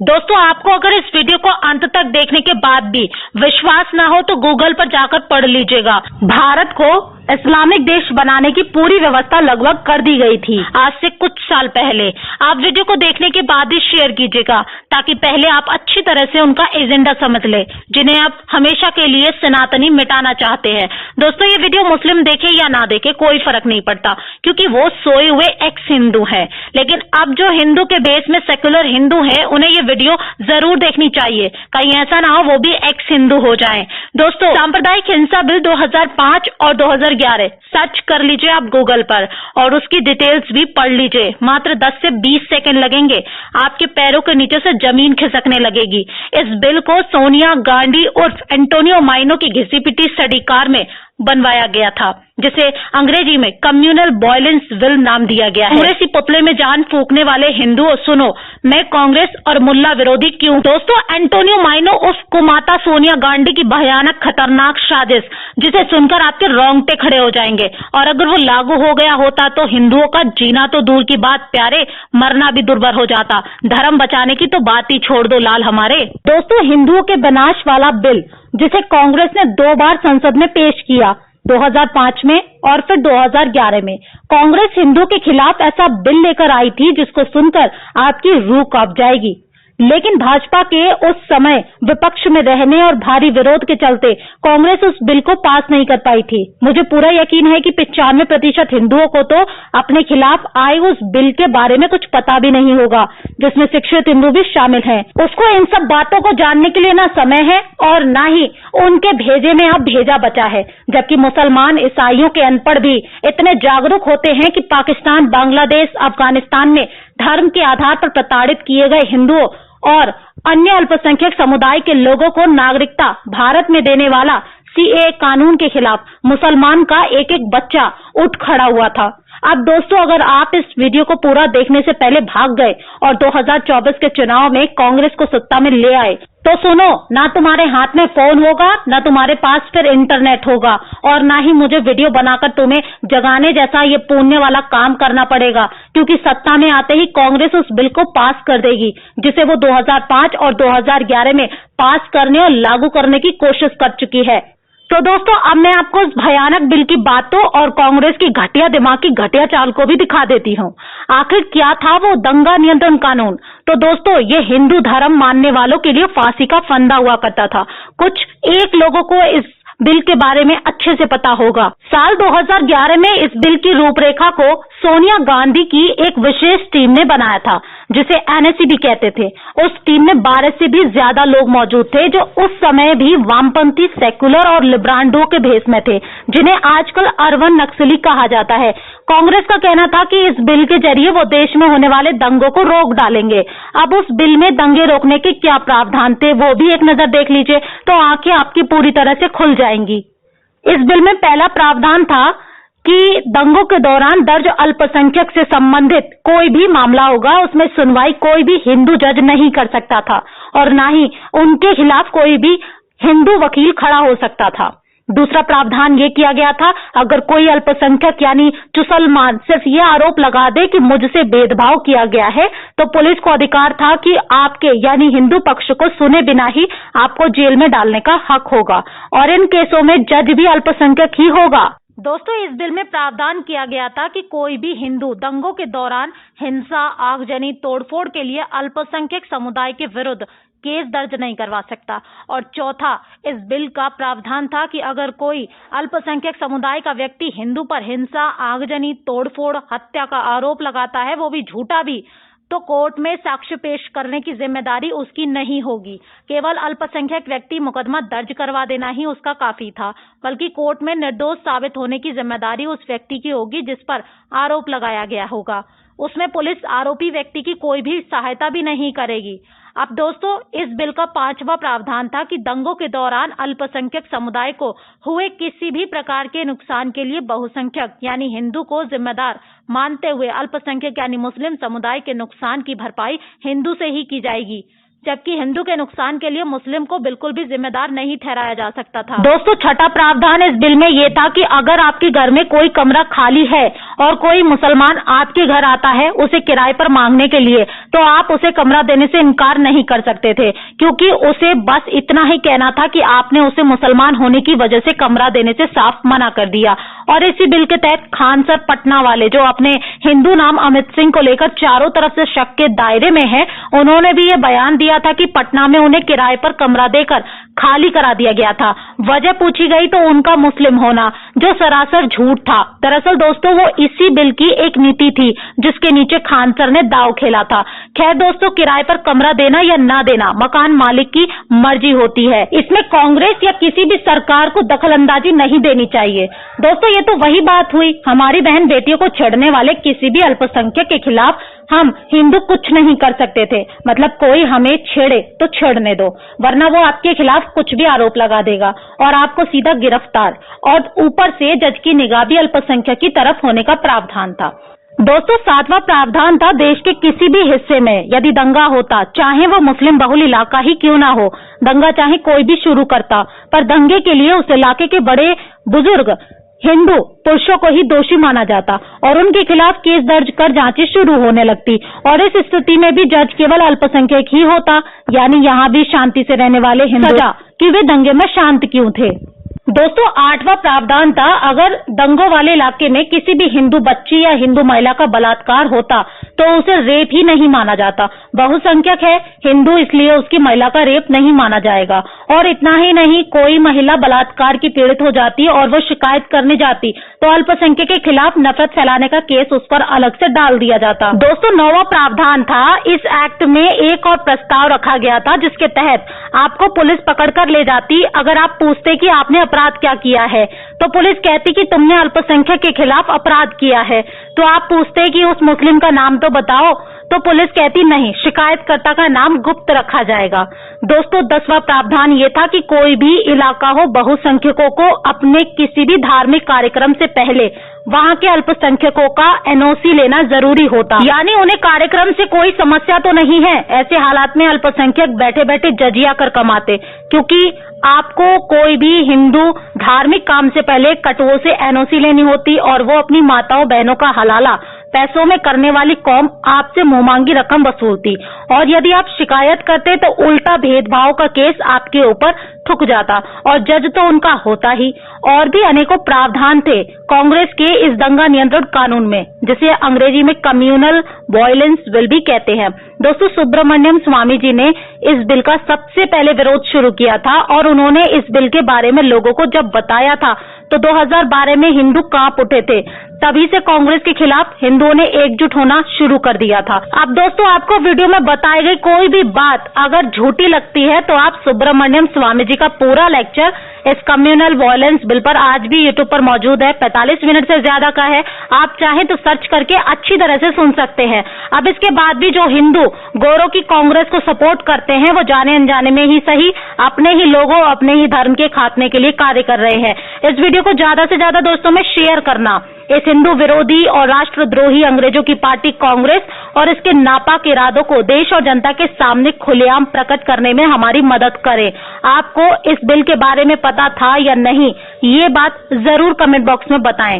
दोस्तों, आपको अगर इस वीडियो को अंत तक देखने के बाद भी विश्वास ना हो तो गूगल पर जाकर पढ़ लीजिएगा। भारत को इस्लामिक देश बनाने की पूरी व्यवस्था लगभग कर दी गई थी आज से कुछ साल पहले। आप वीडियो को देखने के बाद ही शेयर कीजिएगा ताकि पहले आप अच्छी तरह से उनका एजेंडा समझ ले, जिन्हें आप हमेशा के लिए सनातनी मिटाना चाहते हैं। दोस्तों, ये वीडियो मुस्लिम देखे या ना देखे कोई फर्क नहीं पड़ता, क्योंकि वो सोए हुए एक्स हिंदू है। लेकिन अब जो हिंदू के बेस में सेक्युलर हिंदू है, उन्हें ये वीडियो जरूर देखनी चाहिए, कहीं ऐसा ना हो वो भी एक्स हिंदू हो जाएं। दोस्तों, सांप्रदायिक हिंसा बिल 2005 और 2011 सर्च कर लीजिए आप गूगल पर और उसकी डिटेल्स भी पढ़ लीजिए। मात्र 10 से 20 सेकंड लगेंगे, आपके पैरों के नीचे से जमीन खिसकने लगेगी। इस बिल को सोनिया गांधी उर्फ एंटोनियो माइनो की घिसी पिटी स्टडी कार में बनवाया गया था, जिसे अंग्रेजी में कम्युनल वायलेंस बिल नाम दिया गया है। कांग्रेसी पुतले में जान फूंकने वाले हिंदुओं, सुनो, मैं कांग्रेस और मुल्ला विरोधी क्यों। दोस्तों, एंटोनियो माइनो उर्फ कुमाता सोनिया गांधी की भयानक खतरनाक साजिश, जिसे सुनकर आपके रोंगटे खड़े हो जाएंगे, और अगर वो लागू हो गया होता तो हिंदुओं का जीना तो दूर की बात प्यारे, मरना भी दुर्बर हो जाता। धर्म बचाने की तो बात ही छोड़ दो लाल हमारे। दोस्तों, हिंदुओं के विनाश वाला बिल, जिसे कांग्रेस ने 2 बार संसद में पेश किया, 2005 में और फिर 2011 में, कांग्रेस हिंदुओं के खिलाफ ऐसा बिल लेकर आई थी जिसको सुनकर आपकी रूह कांप जाएगी। लेकिन भाजपा के उस समय विपक्ष में रहने और भारी विरोध के चलते कांग्रेस उस बिल को पास नहीं कर पाई थी। मुझे पूरा यकीन है कि 95% हिंदुओं को तो अपने खिलाफ आए उस बिल के बारे में कुछ पता भी नहीं होगा, जिसमें शिक्षित हिंदू भी शामिल हैं। उसको इन सब बातों को जानने के लिए ना समय है और ना ही उनके भेजे में अब भेजा बचा है। जबकि मुसलमान, ईसाइयों के अनपढ़ भी इतने जागरूक होते हैं कि पाकिस्तान, बांग्लादेश, अफगानिस्तान में धर्म के आधार पर प्रताड़ित किए गए हिंदुओं और अन्य अल्पसंख्यक समुदाय के लोगों को नागरिकता भारत में देने वाला सीएए कानून के खिलाफ मुसलमान का एक एक बच्चा उठ खड़ा हुआ था। अब दोस्तों, अगर आप इस वीडियो को पूरा देखने से पहले भाग गए और 2024 के चुनाव में कांग्रेस को सत्ता में ले आए, तो सुनो, ना तुम्हारे हाथ में फोन होगा, ना तुम्हारे पास फिर इंटरनेट होगा, और ना ही मुझे वीडियो बनाकर तुम्हें जगाने जैसा ये पुण्य वाला काम करना पड़ेगा, क्योंकि सत्ता में आते ही कांग्रेस उस बिल को पास कर देगी, जिसे वो 2005 और 2011 में पास करने और लागू करने की कोशिश कर चुकी है। तो दोस्तों, अब मैं आपको उस भयानक बिल की बातों और कांग्रेस की घटिया दिमाग की घटिया चाल को भी दिखा देती हूँ। आखिर क्या था वो दंगा नियंत्रण कानून? तो दोस्तों, ये हिंदू धर्म मानने वालों के लिए फांसी का फंदा हुआ करता था। कुछ एक लोगों को इस बिल के बारे में अच्छे से पता होगा। साल 2011 में इस बिल की रूपरेखा को सोनिया गांधी की एक विशेष टीम ने बनाया था, जिसे एनएसी भी कहते थे। उस टीम में 12 से भी ज्यादा लोग मौजूद थे, जो उस समय भी वामपंथी, सेकुलर और लिब्रांडो के भेष में थे, जिन्हें आजकल अर्बन नक्सली कहा जाता है। कांग्रेस का कहना था कि इस बिल के जरिए वो देश में होने वाले दंगों को रोक डालेंगे। अब उस बिल में दंगे रोकने के क्या प्रावधान थे, वो भी एक नजर देख लीजिए, तो आंखें आपकी पूरी तरह से खुल जाएंगी। इस बिल में पहला प्रावधान था कि दंगों के दौरान दर्ज अल्पसंख्यक से संबंधित कोई भी मामला होगा, उसमें सुनवाई कोई भी हिंदू जज नहीं कर सकता था, और ना ही उनके खिलाफ कोई भी हिंदू वकील खड़ा हो सकता था। दूसरा प्रावधान ये किया गया था, अगर कोई अल्पसंख्यक यानी मुसलमान सिर्फ ये आरोप लगा दे कि मुझसे भेदभाव किया गया है, तो पुलिस को अधिकार था कि आपके यानी हिंदू पक्ष को सुने बिना ही आपको जेल में डालने का हक होगा, और इन केसों में जज भी अल्पसंख्यक ही होगा। दोस्तों, इस बिल में प्रावधान किया गया था कि कोई भी हिंदू दंगों के दौरान हिंसा, आगजनी, तोड़फोड़ के लिए अल्पसंख्यक समुदाय के विरुद्ध केस दर्ज नहीं करवा सकता। और चौथा, इस बिल का प्रावधान था कि अगर कोई अल्पसंख्यक समुदाय का व्यक्ति हिंदू पर हिंसा, आगजनी, तोड़फोड़, हत्या का आरोप लगाता है, वो भी झूठा भी, तो कोर्ट में साक्ष्य पेश करने की जिम्मेदारी उसकी नहीं होगी। केवल अल्पसंख्यक व्यक्ति मुकदमा दर्ज करवा देना ही उसका काफी था, बल्कि कोर्ट में निर्दोष साबित होने की जिम्मेदारी उस व्यक्ति की होगी जिस पर आरोप लगाया गया होगा। उसमें पुलिस आरोपी व्यक्ति की कोई भी सहायता भी नहीं करेगी। अब दोस्तों, इस बिल का 5वां प्रावधान था कि दंगों के दौरान अल्पसंख्यक समुदाय को हुए किसी भी प्रकार के नुकसान के लिए बहुसंख्यक यानी हिंदू को जिम्मेदार मानते हुए अल्पसंख्यक यानी मुस्लिम समुदाय के नुकसान की भरपाई हिंदू से ही की जाएगी। जबकि हिंदू के नुकसान के लिए मुस्लिम को बिल्कुल भी जिम्मेदार नहीं ठहराया जा सकता था। दोस्तों, छठा प्रावधान इस बिल में ये था कि अगर आपके घर में कोई कमरा खाली है और कोई मुसलमान आपके घर आता है उसे किराए पर मांगने के लिए, तो आप उसे कमरा देने से इनकार नहीं कर सकते थे, क्योंकि उसे बस इतना ही कहना था कि आपने उसे मुसलमान होने की वजह से कमरा देने से साफ मना कर दिया। और इसी बिल के तहत खान सर पटना वाले, जो अपने हिंदू नाम अमित सिंह को लेकर चारों तरफ से शक के दायरे में है, उन्होंने भी ये बयान दिया था कि पटना में उन्हें किराए पर कमरा देकर खाली करा दिया गया था। वजह पूछी गई तो उनका मुस्लिम होना, जो सरासर झूठ था। दरअसल दोस्तों, वो इसी बिल की एक नीति थी जिसके नीचे खान सर ने दांव खेला था। खैर दोस्तों, किराए पर कमरा देना या ना देना मकान मालिक की मर्जी होती है, इसमें कांग्रेस या किसी भी सरकार को दखलंदाजी नहीं देनी चाहिए। दोस्तों, ये तो वही बात हुई, हमारी बहन बेटियों को छेड़ने वाले किसी भी अल्पसंख्यक के खिलाफ हम हिंदू कुछ नहीं कर सकते थे। मतलब कोई हमें छेड़े तो छेड़ने दो, वरना वो आपके खिलाफ कुछ भी आरोप लगा देगा और आपको सीधा गिरफ्तार, और ऊपर से जज की निगाह भी अल्पसंख्यक की तरफ होने का प्रावधान था। दोस्तों, सातवां प्रावधान था देश के किसी भी हिस्से में यदि दंगा होता, चाहे वो मुस्लिम बहुल इलाका ही क्यों ना हो, दंगा चाहे कोई भी शुरू करता, पर दंगे के लिए उस इलाके के बड़े बुजुर्ग हिंदू पुरुषों को ही दोषी माना जाता और उनके खिलाफ केस दर्ज कर जांचें शुरू होने लगती। और इस स्थिति में भी जज केवल अल्पसंख्यक ही होता, यानी यहाँ भी शांति से रहने वाले हिंदू कि वे दंगे में शांत क्यों थे। दोस्तों, आठवां प्रावधान था अगर दंगों वाले इलाके में किसी भी हिंदू बच्ची या हिंदू महिला का बलात्कार होता तो उसे रेप ही नहीं माना जाता। बहुसंख्यक है हिंदू, इसलिए उसकी महिला का रेप नहीं माना जाएगा। और इतना ही नहीं, कोई महिला बलात्कार की पीड़ित हो जाती और वो शिकायत करने जाती तो अल्पसंख्यक के खिलाफ नफरत फैलाने का केस उस पर अलग से डाल दिया जाता। दोस्तों, 9वां प्रावधान था, इस एक्ट में एक और प्रस्ताव रखा गया था जिसके तहत आपको पुलिस पकड़कर ले जाती अगर आप पूछते कि आपने अपराध क्या किया है, तो पुलिस कहती कि तुमने अल्पसंख्यक के खिलाफ अपराध किया है। तो आप पूछते कि उस मुस्लिम का नाम तो बताओ, तो पुलिस कहती नहीं, शिकायतकर्ता का नाम गुप्त रखा जाएगा। दोस्तों, 10वां प्रावधान ये था कि कोई भी इलाका हो, बहुसंख्यकों को अपने किसी भी धार्मिक कार्यक्रम से पहले वहां के अल्पसंख्यकों का एनओसी लेना जरूरी होता, यानी उन्हें कार्यक्रम से कोई समस्या तो नहीं है। ऐसे हालात में अल्पसंख्यक बैठे बैठे जजिया कर कमाते, क्योंकि आपको कोई भी हिंदू धार्मिक काम से पहले कटुओं से एनओसी लेनी होती और वो अपनी माताओं बहनों का हलाला पैसों में करने वाली कौम आपसे मुंहमांगी रकम वसूलती, और यदि आप शिकायत करते तो उल्टा भेदभाव का केस आपके ऊपर ठुक जाता और जज तो उनका होता ही। और भी अनेकों प्रावधान थे कांग्रेस के इस दंगा नियंत्रण कानून में, जिसे अंग्रेजी में कम्युनल वायलेंस बिल भी कहते हैं। दोस्तों, सुब्रमण्यम स्वामी जी ने इस बिल का सबसे पहले विरोध शुरू किया था और उन्होंने इस बिल के बारे में लोगों को जब बताया था तो 2012 में हिंदू कांप उठे थे। तभी से कांग्रेस के खिलाफ हिंदुओं ने एकजुट होना शुरू कर दिया था। अब दोस्तों, आपको वीडियो में बताई गई कोई भी बात अगर झूठी लगती है तो आप सुब्रमण्यम स्वामी जी का पूरा लेक्चर इस कम्युनल वायलेंस बिल पर आज भी यूट्यूब पर मौजूद है। 45 मिनट से ज्यादा का है, आप चाहें तो सर्च करके अच्छी तरह से सुन सकते हैं। अब इसके बाद भी जो हिंदू गोरों की कांग्रेस को सपोर्ट करते हैं वो जाने अनजाने में ही सही अपने ही लोगों, अपने ही धर्म के खात्मे के लिए कार्य कर रहे हैं। इस वीडियो को ज्यादा से ज्यादा दोस्तों में शेयर करना इस हिंदू विरोधी और राष्ट्रद्रोही अंग्रेजों की पार्टी कांग्रेस और इसके नापाक इरादों को देश और जनता के सामने खुलेआम प्रकट करने में हमारी मदद करे। आपको इस बिल के बारे में पता था या नहीं, ये बात जरूर कमेंट बॉक्स में बताएं।